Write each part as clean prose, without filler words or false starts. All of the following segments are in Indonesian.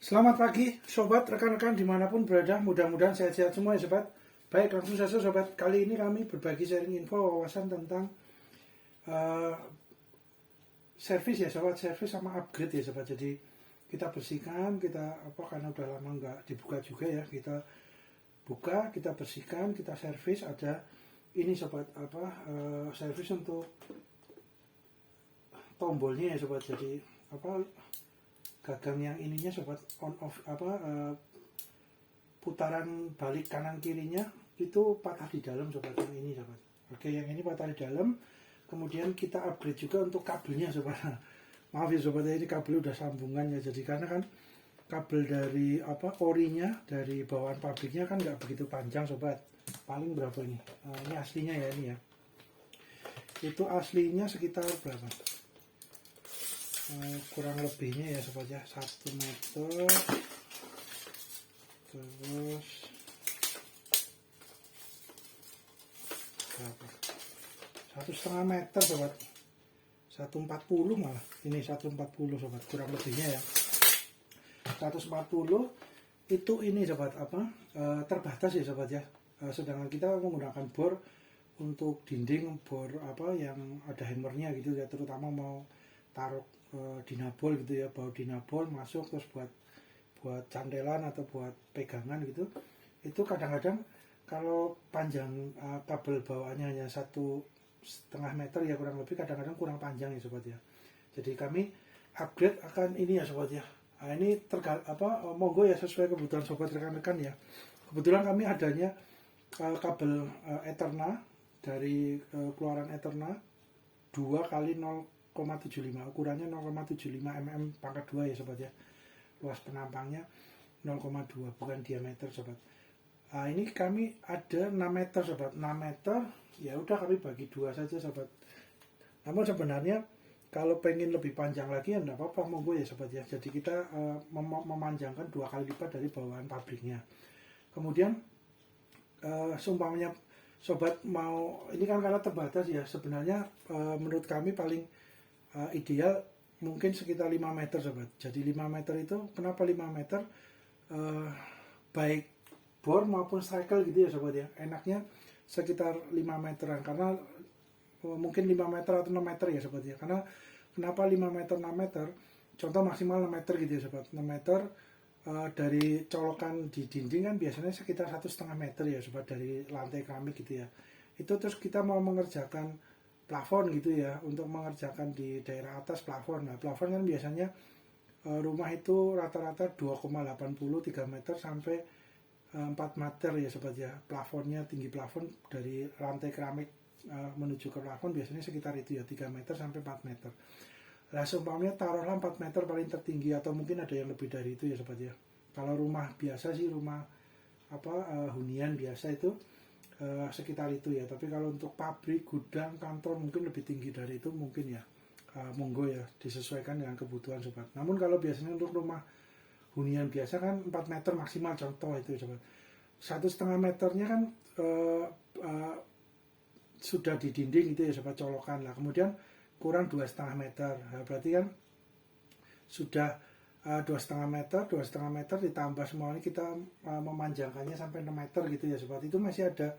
Selamat pagi sobat, rekan-rekan dimanapun berada, mudah-mudahan sehat-sehat semua ya sobat. Baik, langsung saja sobat, kali ini kami berbagi sharing info wawasan tentang uh, servis ya sobat, servis sama upgrade ya sobat. Jadi kita bersihkan, karena udah lama nggak dibuka juga ya, kita buka, kita bersihkan, kita servis. Ada ini sobat, servis untuk tombolnya ya sobat. Jadi gagang yang ininya sobat, on off putaran balik kanan kirinya itu patah di dalam sobat, yang ini sobat. Oke, yang ini patah di dalam. Kemudian kita upgrade juga untuk kabelnya sobat. Maaf ya sobat, ini kabel udah sambungan ya. Jadi karena kan kabel dari orinya dari bawaan pabriknya kan nggak begitu panjang sobat. Paling berapa ini? Ini aslinya ya, ini ya. Itu aslinya sekitar berapa? Kurang lebihnya ya sobat ya, 1 meter, terus berapa, 1,5 meter sobat, 140 malah, ini 140 sobat, kurang lebihnya ya 140. Itu ini sobat terbatas ya sobat ya. Sedangkan kita menggunakan bor untuk dinding, bor yang ada hammernya gitu ya, terutama mau taruh dinabol gitu ya, bau dinabol masuk terus buat cantelan atau buat pegangan gitu. Itu kadang-kadang kalau panjang kabel bawaannya hanya 1,5 meter ya kurang lebih, kadang-kadang kurang panjang ya sobat ya. Jadi kami upgrade akan ini ya sobat ya. Nah, ini monggo ya, sesuai kebutuhan sobat rekan-rekan ya. Kebetulan kami adanya kabel Eterna dari keluaran Eterna 2 kali 0,75, ukurannya 0,75 mm pangkat 2 ya sobat ya. Luas penampangnya 0,2, bukan diameter sobat. Nah, ini kami ada 6 meter sobat, 6 meter ya udah kami bagi 2 saja sobat. Namun sebenarnya kalau pengen lebih panjang lagi ya enggak apa-apa, monggo ya sobat ya. Jadi kita memanjangkan 2 kali lipat dari bawaan pabriknya. Kemudian seumpamanya sobat mau, ini kan karena terbatas ya, sebenarnya menurut kami paling ideal mungkin sekitar 5 meter sobat. Jadi 5 meter itu, kenapa 5 meter? Baik bor maupun striker gitu ya sobat ya, enaknya sekitar 5 meteran, karena mungkin 5 meter atau 6 meter ya sobat ya. Karena kenapa 5 meter 6 meter, contoh maksimal 6 meter gitu ya sobat. 6 meter dari colokan di dinding kan biasanya sekitar 1,5 meter ya sobat, dari lantai keramik gitu ya. Itu terus kita mau mengerjakan plafon gitu ya, untuk mengerjakan di daerah atas plafon. Nah, plafon kan biasanya rumah itu rata-rata 2,80 3 meter sampai 4 meter ya sobat ya. Plafonnya, tinggi plafon dari lantai keramik menuju ke plafon biasanya sekitar itu ya, 3 meter sampai 4 meter. Nah, seumpamanya taruhlah 4 meter paling tertinggi, atau mungkin ada yang lebih dari itu ya sobat ya. Kalau rumah biasa sih, rumah hunian biasa itu sekitar itu ya. Tapi kalau untuk pabrik, gudang, kantor mungkin lebih tinggi dari itu mungkin ya. Monggo ya, disesuaikan dengan kebutuhan sobat. Namun kalau biasanya untuk rumah hunian biasa kan 4 meter maksimal, contoh itu sobat. 1,5 meternya kan sudah di dinding itu ya sobat, colokan lah. Kemudian kurang 2,5 meter. Nah, berarti kan sudah 2,5 meter, 2,5 meter ditambah semua ini, kita memanjangkannya sampai 6 meter gitu ya sobat. Itu masih ada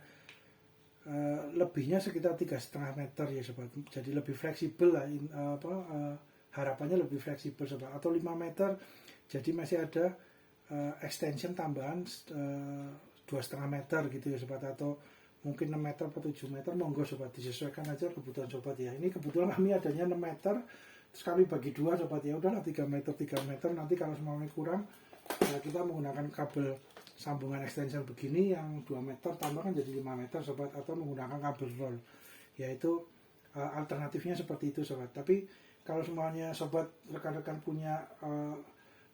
lebihnya sekitar 3,5 meter ya sobat. Jadi lebih fleksibel lah, harapannya lebih fleksibel sobat. Atau 5 meter, jadi masih ada extension tambahan 2,5 meter gitu ya sobat. Atau mungkin 6 meter atau 7 meter, monggo sobat, disesuaikan aja kebutuhan sobat ya. Ini kebetulan kami adanya 6 meter, terus kami bagi 2 sobat ya. Udahlah 3 meter 3 meter, nanti kalau semuanya kurang ya kita menggunakan kabel sambungan extension begini yang 2 meter tambahkan jadi 5 meter sobat, atau menggunakan kabel roll. Yaitu alternatifnya seperti itu sobat. Tapi kalau semuanya sobat rekan-rekan punya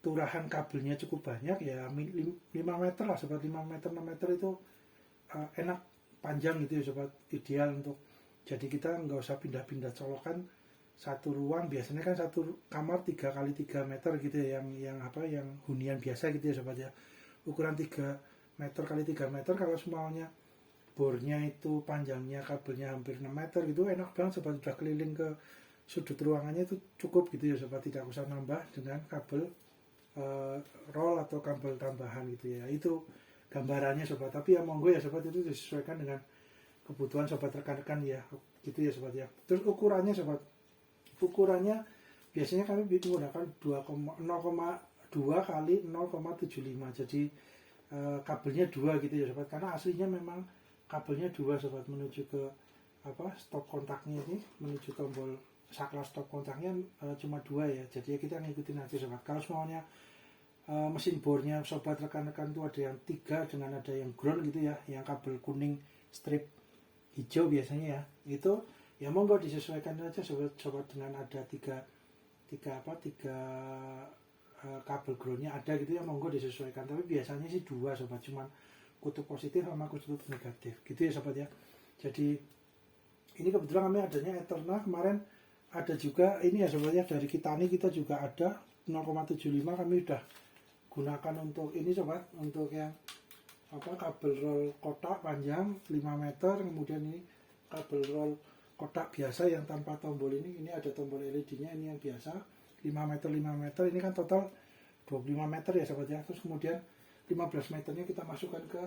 turahan kabelnya cukup banyak ya, 5 meter lah sobat. 5 meter 6 meter itu enak, panjang gitu ya sobat, ideal untuk, jadi kita nggak usah pindah-pindah colokan. Satu ruang biasanya kan satu kamar 3 kali 3 meter gitu ya, yang hunian biasa gitu ya sobat ya. Ukuran 3 meter kali 3 meter, kalau semuanya bornya itu panjangnya kabelnya hampir 6 meter gitu, enak banget sobat, sudah keliling ke sudut ruangannya itu cukup gitu ya sobat, tidak usah nambah dengan kabel roll atau kabel tambahan gitu ya. Itu gambarannya sobat, tapi ya monggo ya sobat, itu disesuaikan dengan kebutuhan sobat rekan-rekan ya, gitu ya sobat ya. Terus ukurannya sobat, ukurannya biasanya kami menggunakan 0,2 kali 0,75, jadi kabelnya 2 gitu ya sobat, karena aslinya memang kabelnya 2 sobat, menuju ke stop kontaknya ini, menuju tombol saklar stop kontaknya cuma 2 ya, jadi ya kita ngikutin aja sobat. Kalau semuanya mesin bornya sobat rekan-rekan itu ada yang 3 dengan ada yang ground gitu ya, yang kabel kuning strip hijau biasanya ya, itu ya monggo disesuaikan aja sobat dengan ada tiga kabel groundnya ada gitu ya, monggo disesuaikan. Tapi biasanya sih 2 sobat, cuman kutub positif sama kutub negatif gitu ya sobat ya. Jadi ini kebetulan kami adanya Eterna, kemarin ada juga ini ya sobat ya, dari Kitani kita juga ada 0,75 kami udah gunakan untuk ini sobat, untuk yang kabel roll kotak panjang 5 meter, kemudian ini kabel roll kotak biasa yang tanpa tombol ini ada tombol LED-nya, ini yang biasa 5 meter, ini kan total 25 meter ya sobat ya. Terus kemudian 15 meternya kita masukkan ke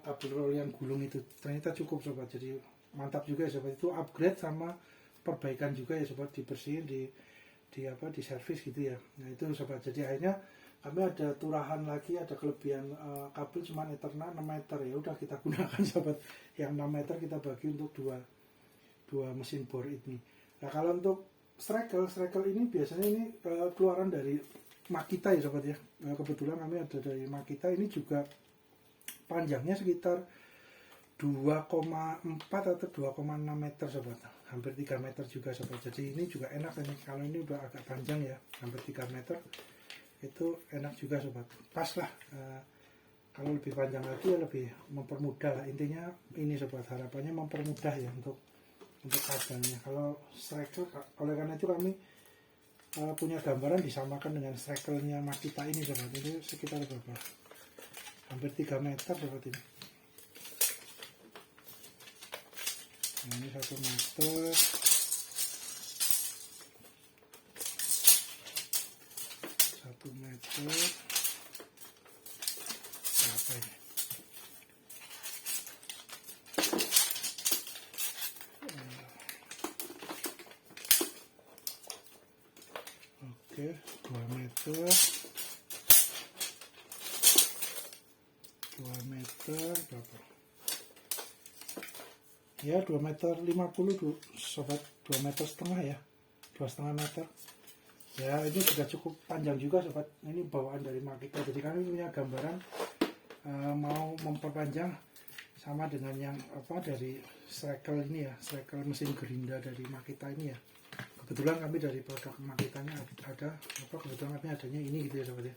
kabel roll yang gulung itu, ternyata cukup sobat, jadi mantap juga ya sobat. Itu upgrade sama perbaikan juga ya sobat, dibersihin, di servis gitu ya. Nah itu sobat, jadi akhirnya kami ada turahan lagi, ada kelebihan kabel cuman Eterna 6 meter, ya udah kita gunakan sobat, yang 6 meter kita bagi untuk dua mesin bor ini. Nah kalau untuk strikel ini biasanya ini keluaran dari Makita ya sobat ya. Kebetulan kami ada dari Makita, ini juga panjangnya sekitar 2,4 atau 2,6 meter sobat, hampir 3 meter juga sobat. Jadi ini juga enak ini, kalau ini udah agak panjang ya, hampir 3 meter, itu enak juga sobat, pas lah. Kalau lebih panjang lagi ya lebih mempermudah lah, intinya ini sobat, harapannya mempermudah ya untuk kabelnya. Kalau striker, oleh karena itu kami punya gambaran disamakan dengan strikernya Makita ini sobat, itu sekitar berapa, hampir 3 meter sobat ini. Nah, ini 1 meter, 1 meter berapa ini? Oke, 2 meter, 2 meter berapa? Ya 2 meter 50 tuh sobat, 2 meter setengah ya, 2,5 meter. Ya ini sudah cukup panjang juga sobat, ini bawaan dari Makita. Jadi kami punya gambaran mau memperpanjang sama dengan yang dari strikel ini ya, strikel mesin gerinda dari Makita ini ya. Kebetulan kami dari produk Makitanya ada kebetulan kami adanya ini gitu ya sobat ya.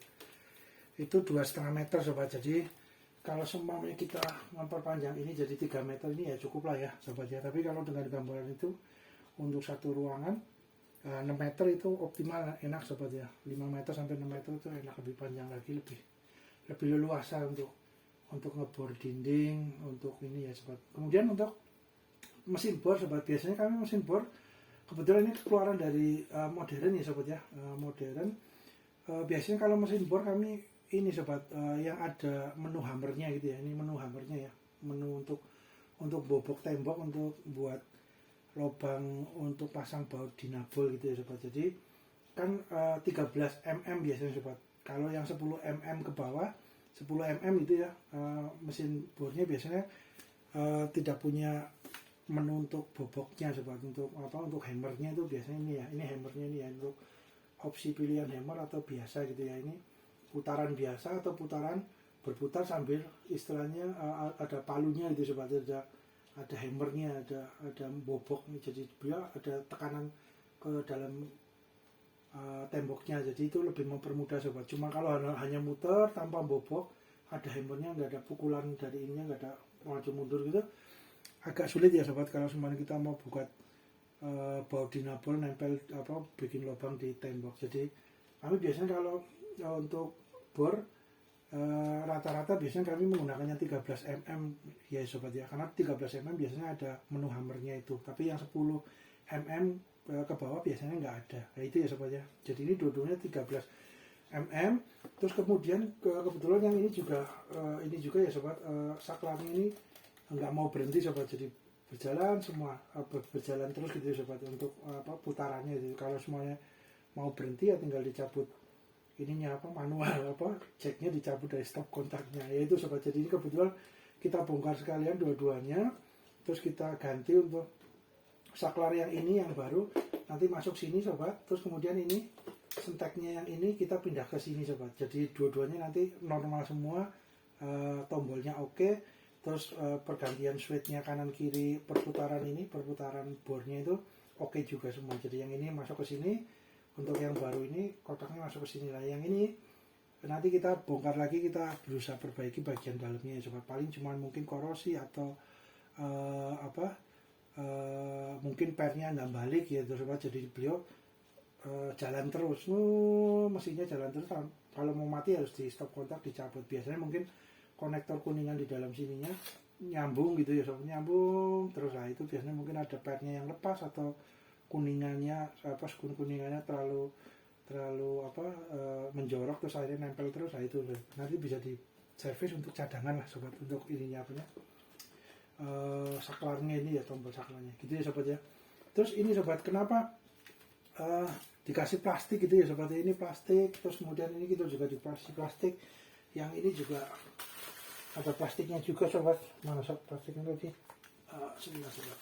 Itu 2,5 meter sobat, jadi kalau semuanya kita memperpanjang ini jadi 3 meter ini ya cukup lah ya sobat ya. Tapi kalau dengan gambaran itu untuk satu ruangan 6 meter itu optimal, enak sobat ya. 5 meter sampai 6 meter itu enak, lebih panjang lagi, lebih leluasa untuk ngebor dinding, untuk ini ya sobat. Kemudian untuk mesin bor sobat, biasanya kami mesin bor kebetulan ini keluaran dari modern ya sobat ya, modern. Biasanya kalau mesin bor kami ini sobat, yang ada menu hammernya gitu ya, ini menu hammernya ya, menu untuk bobok tembok, untuk buat lubang untuk pasang baut dinabol gitu ya sobat. Jadi kan 13 mm biasanya sobat, kalau yang 10 mm ke bawah, 10 mm gitu ya, mesin bornya biasanya tidak punya menu untuk boboknya sobat. Untuk hammernya itu biasanya ini ya, ini hammernya ini ya, untuk opsi pilihan hammer atau biasa gitu ya. Ini putaran biasa atau putaran berputar sambil istilahnya ada palunya gitu sobat, ada hammernya, ada bobok, jadi dia ada tekanan ke dalam temboknya, jadi itu lebih mempermudah sobat. Cuma kalau hanya muter tanpa bobok, ada hammernya, nggak ada pukulan dari ininya, nggak ada maju mundur gitu, agak sulit ya sobat kalau semuanya kita mau buat baut dinabol, nempel bikin lubang di tembok. Jadi kami biasanya kalau untuk bor rata-rata biasanya kami menggunakannya 13 mm ya sobat ya, karena 13 mm biasanya ada menu hammernya itu, tapi yang 10 mm ke bawah biasanya nggak ada. Nah itu ya sobat ya, jadi ini dua-duanya 13 Terus kemudian kebetulan yang ini juga ya sobat, saklarnya ini nggak mau berhenti sobat, jadi berjalan semua, berjalan terus gitu ya sobat untuk putarannya gitu. Kalau semuanya mau berhenti ya tinggal dicabut ininya manual jacknya dicabut dari stop kontaknya ya itu sobat. Jadi ini kebetulan kita bongkar sekalian dua-duanya, terus kita ganti untuk saklar yang ini yang baru nanti masuk sini sobat. Terus kemudian ini senteknya yang ini kita pindah ke sini sobat, jadi dua-duanya nanti normal semua, tombolnya oke. Terus pergantian switchnya kanan kiri, perputaran bornya itu oke juga semua. Jadi yang ini masuk ke sini, untuk yang baru ini kotaknya masuk ke sini lah. Yang ini nanti kita bongkar lagi, kita berusaha perbaiki bagian dalamnya ya sobat. Paling cuma mungkin korosi atau mungkin pernya nggak balik ya sobat. Jadi beliau jalan terus, mesinnya jalan terus. Kalau mau mati harus di stop kontak, dicabut. Biasanya mungkin konektor kuningan di dalam sininya nyambung gitu ya sobat, nyambung terus lah. Itu biasanya mungkin ada pernya yang lepas atau kuningannya kuningannya terlalu menjorok, terus akhirnya nempel terus. Nah itu nanti bisa di servis untuk cadangan lah sobat, untuk ininya saklarnya ini ya, tombol saklarnya gitu ya sobat ya. Terus ini sobat, kenapa dikasih plastik gitu ya sobat, ini plastik. Terus kemudian ini kita juga dikasih plastik, yang ini juga ada plastiknya juga sobat. Mana sobat plastiknya tadi? Sebelah sobat.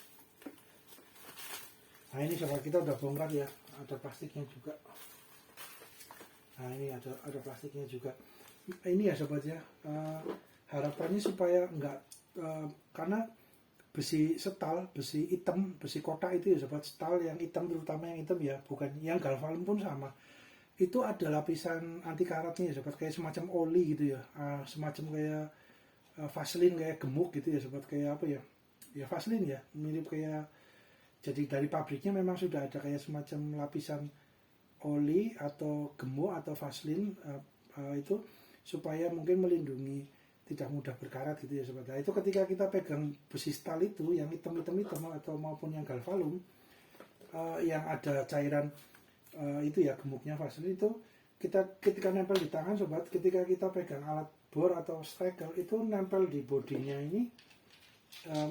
Nah ini sobat, kita udah bongkar ya, ada plastiknya juga. Nah ini ada plastiknya juga. Ini ya sobat ya, harapannya supaya enggak, karena besi setal, besi hitam, besi kotak itu ya sobat, setal yang hitam, terutama yang hitam ya, bukan yang galvalum pun sama. Itu ada lapisan anti karatnya ya sobat, kayak semacam oli gitu ya, semacam kayak Vaseline, kayak gemuk gitu ya sobat, kayak apa ya? Ya Vaseline ya, mirip kayak. Jadi dari pabriknya memang sudah ada kayak semacam lapisan oli atau gemuk atau Vaseline, itu supaya mungkin melindungi, tidak mudah berkarat gitu ya sobat. Nah itu ketika kita pegang besi stal itu yang hitam atau maupun yang galvalum, yang ada cairan itu ya gemuknya Vaseline itu, kita ketika nempel di tangan sobat, ketika kita pegang alat bor atau striker itu nempel di bodinya ini,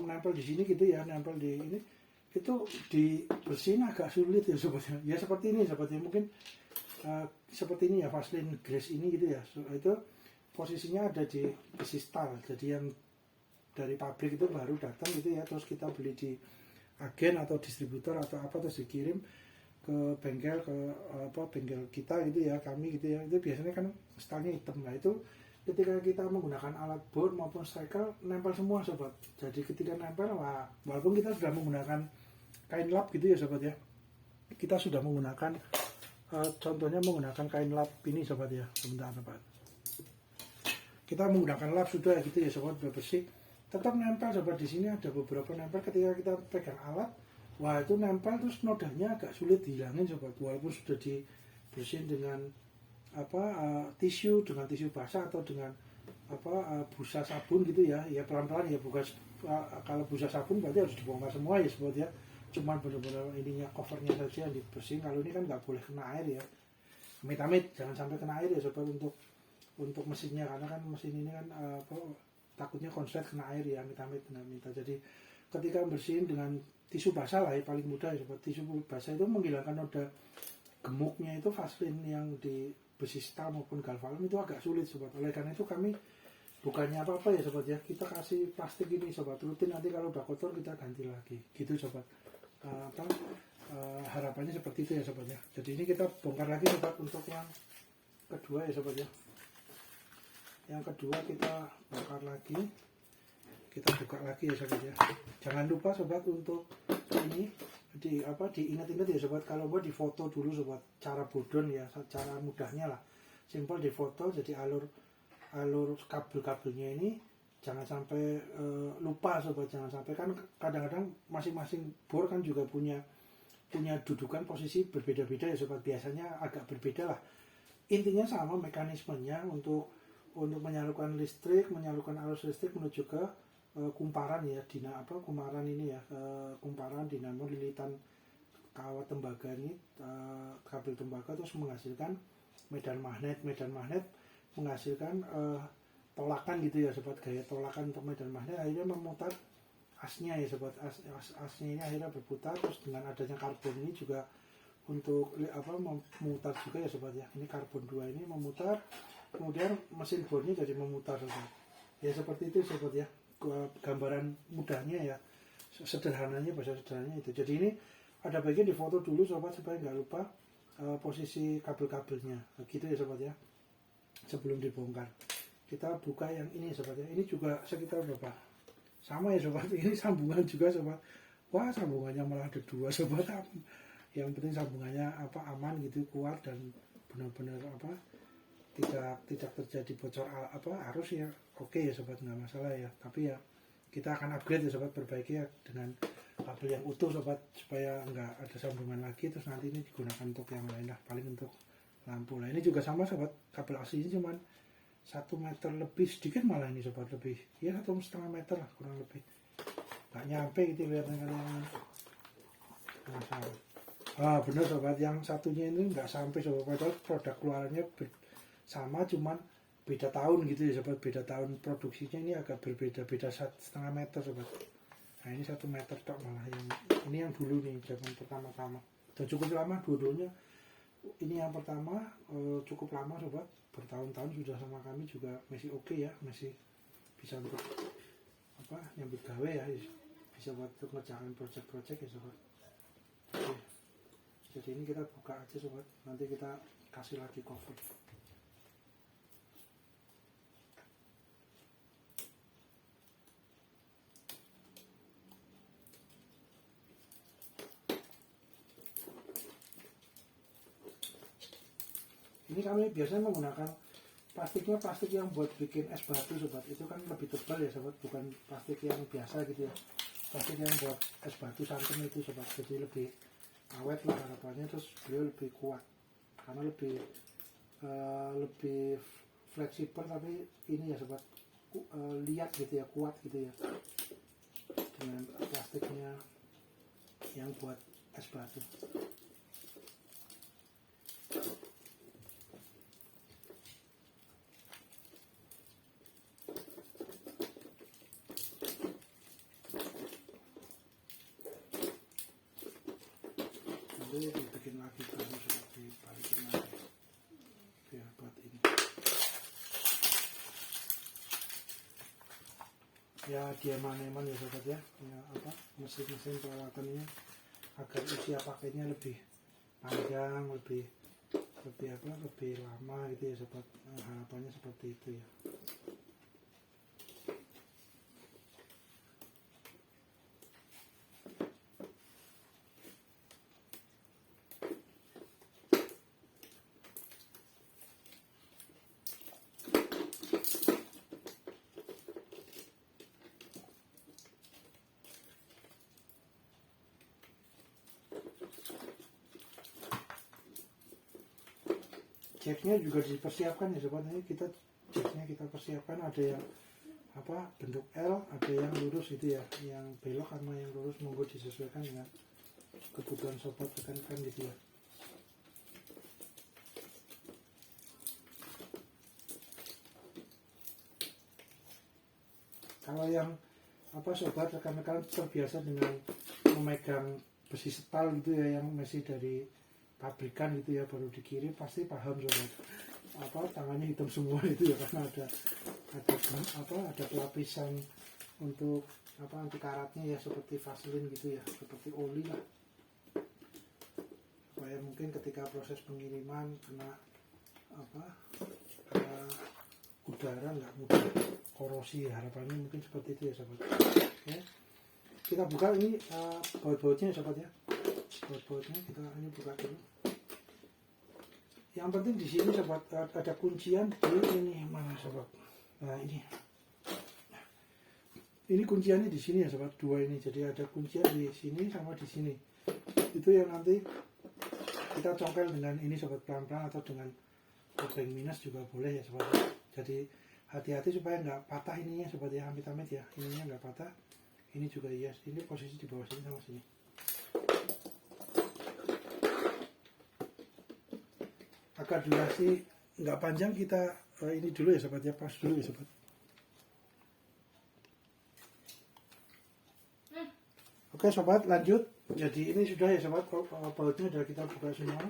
nempel di sini gitu ya, nempel di ini, itu dibersihin agak sulit ya sobat ya. Seperti ini sobat ya, mungkin seperti ini ya, Vaseline Grace ini gitu ya. Itu posisinya ada di besi stal, jadi yang dari pabrik itu baru datang gitu ya, terus kita beli di agen atau distributor atau apa, terus dikirim ke bengkel, bengkel kita gitu ya, kami gitu ya. Itu biasanya kan stalnya hitam. Nah itu ketika kita menggunakan alat bor maupun striker nempel semua sobat. Jadi ketika nempel, walaupun kita sudah menggunakan kain lap gitu ya sobat ya, kita sudah menggunakan contohnya menggunakan kain lap ini sobat ya, sebentar sobat, kita menggunakan lap sudah gitu ya sobat, sudah bersih, tetap nempel sobat. Di sini ada beberapa nempel ketika kita pegang alat, itu nempel, terus nodanya agak sulit dihilangin sobat, walaupun sudah dibersihin dengan tisu, dengan tisu basah atau dengan busa sabun gitu ya, ya pelan-pelan ya, bukan kalau busa sabun berarti harus dibongkar semua ya sobat ya, cuman benar-benar ininya, covernya saja yang dibersihin. Kalau ini kan nggak boleh kena air ya, amit-amit jangan sampai kena air ya sobat, untuk mesinnya, karena kan mesin ini kan takutnya konslet kena air ya, amit-amit kena minta. Jadi ketika bersihin dengan tisu basah lah ya, paling mudah ya sobat, tisu basah itu menghilangkan noda gemuknya itu Vaseline yang di besi stal maupun galvalum itu agak sulit sobat. Oleh karena itu kami bukannya apa-apa ya sobat ya, kita kasih plastik ini sobat, rutin, nanti kalau udah kotor kita ganti lagi gitu sobat. Harapannya seperti itu ya sobat ya. Jadi ini kita bongkar lagi sobat untuk yang kedua ya sobat ya. Yang kedua kita bongkar lagi, kita buka lagi ya sobat ya. Jangan lupa sobat untuk ini diingat-ingat ya sobat, kalau buat difoto dulu sobat, cara bodon ya, cara mudahnya lah, simpel difoto. Jadi alur kabel-kabelnya ini jangan sampai lupa sobat, jangan sampai, kan kadang-kadang masing-masing bor kan juga punya dudukan posisi berbeda-beda ya sobat, biasanya agak berbeda lah, intinya sama mekanismenya untuk menyalurkan arus listrik menuju ke kumparan ya, kumparan ini ya, kumparan dinamo lilitan kawat tembaga ini, kabel tembaga, terus menghasilkan medan magnet menghasilkan tolakan gitu ya sobat, gaya tolakan untuk medan magnet akhirnya memutar asnya ya sobat. Asnya ini akhirnya berputar, terus dengan adanya karbon ini juga untuk memutar juga ya sobat ya. Ini karbon 2 ini memutar, kemudian mesin bornya jadi memutar sobat. Ya seperti itu sobat ya, gambaran mudahnya ya, sederhananya, bahasa sederhananya itu. Jadi ini ada bagian di foto dulu sobat supaya nggak lupa posisi kabel-kabelnya gitu ya sobat ya. Sebelum dibongkar kita buka yang ini sobat ya. Ini juga sekitar berapa, sama ya sobat, ini sambungan juga sobat. Wah, sambungannya malah ada 2 sobat. Yang penting sambungannya aman gitu, kuat, dan benar-benar tidak terjadi bocor arus ya. Oke ya sobat, nggak masalah ya. Tapi ya kita akan upgrade ya sobat, perbaiki ya dengan kabel yang utuh sobat, supaya nggak ada sambungan lagi, terus nanti ini digunakan untuk yang lain lah, paling untuk lampu lah. Ini juga sama sobat, kabel aslinya cuman 1 meter lebih sedikit, malah ini sobat, lebih ya 1,5 meter lah kurang lebih, nggak nyampe gitu lihatnya kalian. Bener sobat, yang satunya ini nggak sampai sobat, padahal produk keluarannya sama, cuman beda tahun gitu ya sobat, beda tahun produksinya ini agak berbeda, beda 1,5 meter sobat. Nah ini 1 meter tok malah, yang ini yang dulu nih zaman pertama-tama, dan cukup lama dua-duanya. Ini yang pertama cukup lama sobat, bertahun-tahun sudah sama kami, juga masih oke ya, masih bisa untuk nyambut gawe ya, bisa buat untuk ngerjakan project-project ya sobat. Oke. Jadi ini kita buka aja sobat, nanti kita kasih lagi cover. Ini kami biasanya menggunakan plastiknya, plastik yang buat bikin es batu sobat, itu kan lebih tebal ya sobat, bukan plastik yang biasa gitu ya, plastik yang buat es batu santan itu sobat, jadi lebih awet lah harapannya, terus beliau lebih kuat karena lebih fleksibel, tapi ini ya sobat, lihat gitu ya, kuat gitu ya, dengan plastiknya yang buat es batu. Nanti dibikin lagi baru seperti balikin lagi biar buat ini ya, dia eman ya sobat ya, mesin-mesin peralatannya agar usia pakainya lebih panjang, lebih lama gitu ya sobat. Harapannya seperti itu ya. Jacknya juga dipersiapkan ya sobat, ini jacknya kita persiapkan, ada yang bentuk L, ada yang lurus itu ya, yang belok sama yang lurus monggo disesuaikan dengan kebutuhan sobat rekan-rekan gitu ya. Kalau yang sobat rekan-rekan terbiasa dengan memegang besi setal gitu ya, yang masih dari pabrikan gitu ya, baru dikirim, pasti paham sobat, tangannya hitam semua itu ya, karena ada pelapisan untuk anti karatnya ya, seperti vaselin gitu ya, seperti oli lah, supaya mungkin ketika proses pengiriman kena udara nggak mudah korosi ya, harapannya mungkin seperti itu ya sobat ya. Kita buka ini baut-bautnya ya sobat ya, baut-bautnya kita ini buka dulu. Yang penting di sini sobat, ada kuncian di ini mana sobat. Nah ini kunciannya di sini ya sobat, 2 ini. Jadi ada kuncian di sini sama di sini. Itu yang nanti kita congkel dengan ini sobat, pelan-pelan, atau dengan obeng minus juga boleh ya sobat. Jadi hati-hati supaya nggak patah ininya sobat ya, amit-amit ya, ininya nggak patah. Ini juga iya, ini posisi di bawah sini sama sini. Agak agar durasi nggak panjang kita ini dulu ya sobat ya, pas dulu ya sobat. Oke sobat, lanjut. Jadi ini sudah ya sobat, bautnya sudah kita buka semua.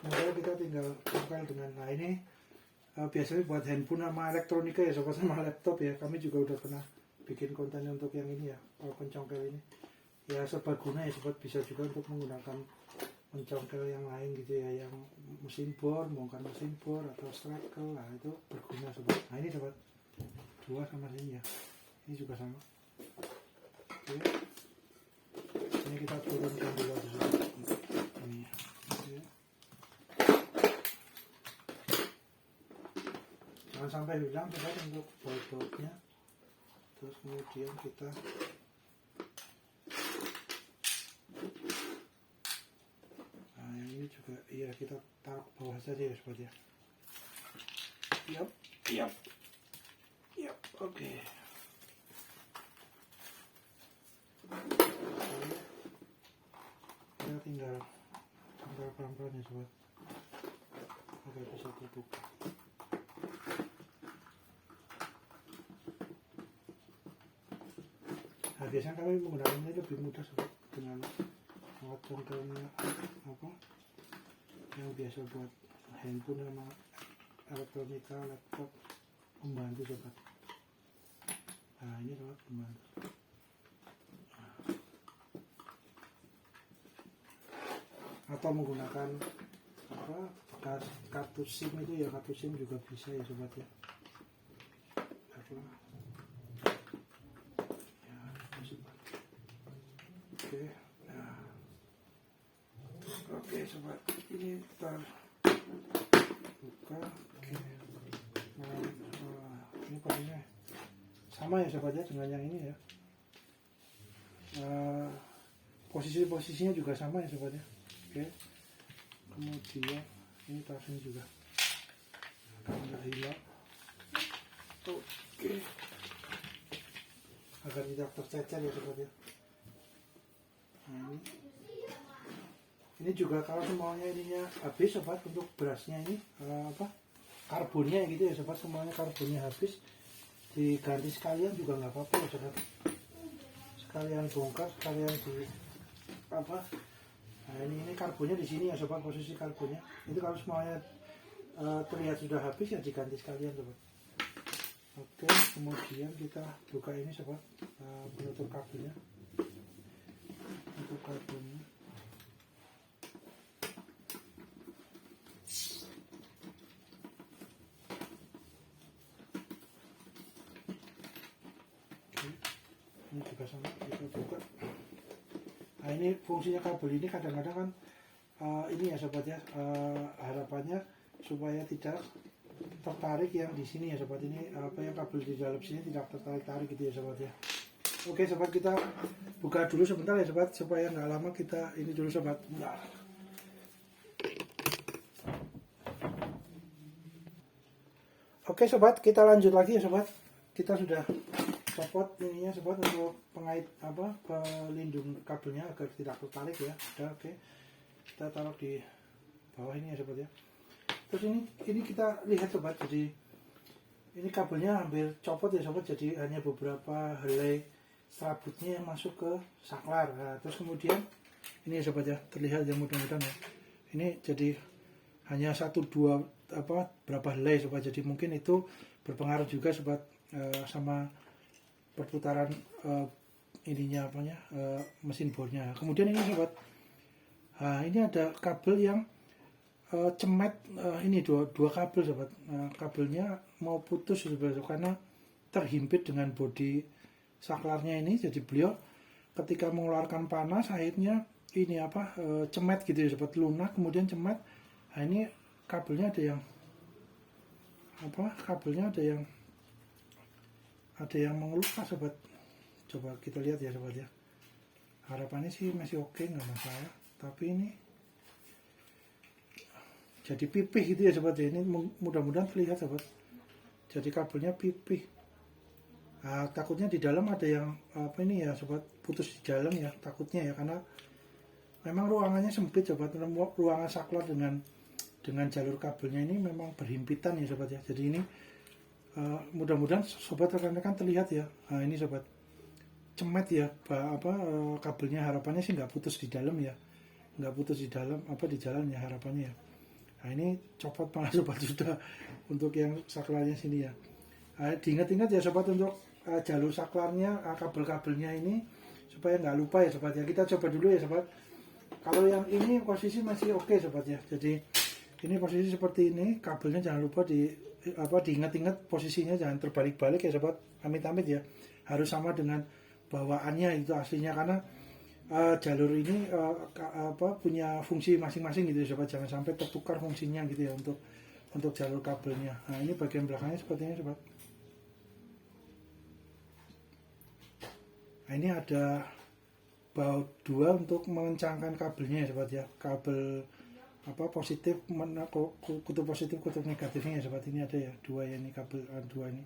Kemudian kita tinggal tempel dengan, nah ini biasanya buat handphone sama elektronika ya sobat, sama laptop ya. Kami juga udah pernah bikin konten untuk yang ini ya, pencongkel ini. Ya serbaguna ya sobat, bisa juga untuk menggunakan pencongkel yang lain gitu ya, yang mesin bor, bongkar mesin bor atau strakel, nah itu berguna sobat. Nah ini sobat, dua sama sini ya, ini juga sama. Oke. Ini kita turunkan dulu sobat, ini ya. Oke. Jangan sampai hilang sobat untuk baut-bautnya. Terus kemudian kita ini juga iya, kita taruh ke bawah saja ya sobat ya. Yap, oke. Kita tinggal pelan-pelan ya sobat, agar bisa terbuka. Nah biasanya kami menggunakannya lebih mudah sobat, dengan alat congkelnya apa yang biasa buat handphone sama elektronika, laptop, membantu sobat. Nah ini sobat, membantu. Atau menggunakan apa bekas kartu SIM itu ya, kartu SIM juga bisa ya sobat ya. Apa ya sobat. Oke, nah oke sobat, ini terbuka. Oke, nah, ini posisinya sama ya sobat ya dengan yang ini ya. Posisinya juga sama ya sobat ya. Oke, kemudian ini tasnya juga nggak hilang. Oke, agar tidak tercecer ya sobat ya. Nah, ini juga kalau semuanya ininya habis sobat, untuk berasnya ini apa karbonnya gitu ya sobat, semuanya karbonnya habis, diganti sekalian juga nggak apa-apa ya sobat. Sekalian bongkar, sekalian di apa. Nah ini karbonnya di sini ya sobat, posisi karbonnya. Itu kalau semuanya terlihat sudah habis ya diganti sekalian sobat. Oke, kemudian kita buka ini sobat, penutup kabelnya. Penutup kabelnya. Oke, ini juga sama, kita buka. Nah ini fungsinya kabel ini kadang-kadang kan ini ya sobat ya, harapannya supaya tidak tertarik yang di sini ya sobat, ini apa yang kabel di dalam sini tidak tertarik gitu ya sobat ya. Oke sobat, kita buka dulu sebentar ya sobat, supaya nggak lama kita ini dulu sobat. Nah. Oke sobat, kita lanjut lagi ya sobat. Kita sudah copot ininya sobat untuk pengait apa pelindung kabelnya agar tidak tertarik ya. Udah oke. Kita taruh di bawah ini ya sobat ya. Terus ini kita lihat sobat, jadi ini kabelnya hampir copot ya sobat, jadi hanya beberapa helai serabutnya yang masuk ke saklar. Nah, terus kemudian ini ya sobat ya, terlihat ya mudah-mudahan ya. Ini jadi hanya 1-2 apa berapa helai sobat, jadi mungkin itu berpengaruh juga sobat sama perputaran ininya apanya mesin bornya. Kemudian ini sobat, nah ini ada kabel yang cemet, ini dua kabel sobat. Kabelnya mau putus sobat, karena terhimpit dengan bodi saklarnya ini. Jadi beliau ketika mengeluarkan panas akhirnya ini apa cemet gitu ya sobat, lunak kemudian cemet. Nah ini kabelnya ada yang apa, kabelnya ada yang mengelupas sobat. Coba kita lihat ya sobat ya. Harapannya sih masih oke, nggak masalah. Tapi ini jadi pipih gitu ya sobat ya. Ini mudah-mudahan terlihat sobat. Jadi kabelnya pipih. Nah, takutnya di dalam ada yang apa ini ya sobat, putus di dalam ya takutnya ya, karena memang ruangannya sempit sobat. Ruangan saklar dengan dengan jalur kabelnya ini memang berhimpitan ya sobat ya. Jadi ini mudah-mudahan sobat rekan-rekan terlihat ya. Nah ini sobat, cemet ya kabelnya, harapannya sih nggak putus di dalam ya, nggak putus di dalam di jalan ya harapannya ya. Nah ini copot malah sobat sudah untuk yang saklarnya sini ya. Nah, diingat-ingat ya sobat untuk jalur saklarnya, kabel-kabelnya ini supaya nggak lupa ya sobat ya. Kita coba dulu ya sobat. Kalau yang ini posisi masih oke sobat ya. Jadi ini posisi seperti ini, kabelnya jangan lupa diingat-ingat posisinya, jangan terbalik-balik ya sobat. Amit-amit ya, harus sama dengan bawaannya itu aslinya, karena jalur ini punya fungsi masing-masing gitu ya sobat. Jangan sampai tertukar fungsinya gitu ya untuk jalur kabelnya. Nah ini bagian belakangnya seperti ini sobat. Nah ini ada baut 2 untuk mengencangkan kabelnya ya sobat ya. Kabel positif, kutub positif, kutub negatifnya ya sobat. Ini ada ya 2 ya, ini kabel 2 ini.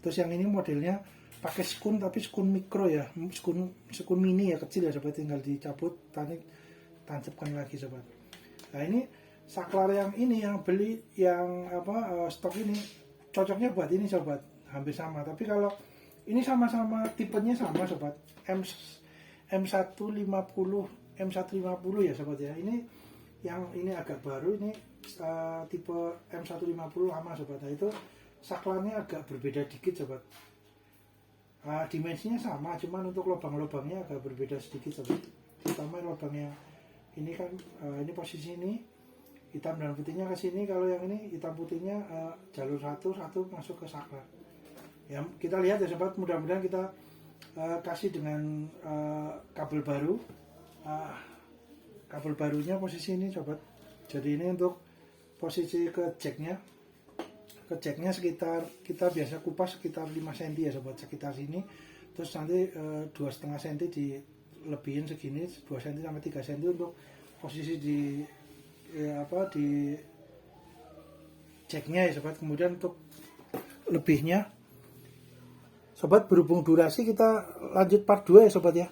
Terus yang ini modelnya pakai skun, tapi skun mikro ya, skun mini ya, kecil ya sobat, tinggal dicabut, tancapkan lagi sobat. Nah ini saklar yang ini yang beli yang stok ini cocoknya buat ini sobat, hampir sama. Tapi kalau ini sama-sama tipenya sama sobat, M150 ya sobat ya. Ini yang ini agak baru, ini tipe M150 lama sobat. Nah itu saklarnya agak berbeda dikit sobat. Dimensinya sama, cuman untuk lubang-lubangnya agak berbeda sedikit sobat. Terutama lubangnya ini kan ini posisi ini hitam dan putihnya ke sini. Kalau yang ini hitam putihnya jalur satu masuk ke saklar. Ya kita lihat ya sobat, mudah-mudahan kita kasih dengan kabel baru. Kabel barunya posisi ini sobat. Jadi ini untuk posisi ke jacknya. Ke jacknya sekitar, kita biasa kupas sekitar 5 cm ya sobat, sekitar sini. Terus nanti 2,5 cm dilebihin segini, 2 cm sampai 3 cm untuk posisi di jacknya ya sobat. Kemudian untuk lebihnya sobat, berhubung durasi kita lanjut part 2 ya sobat ya.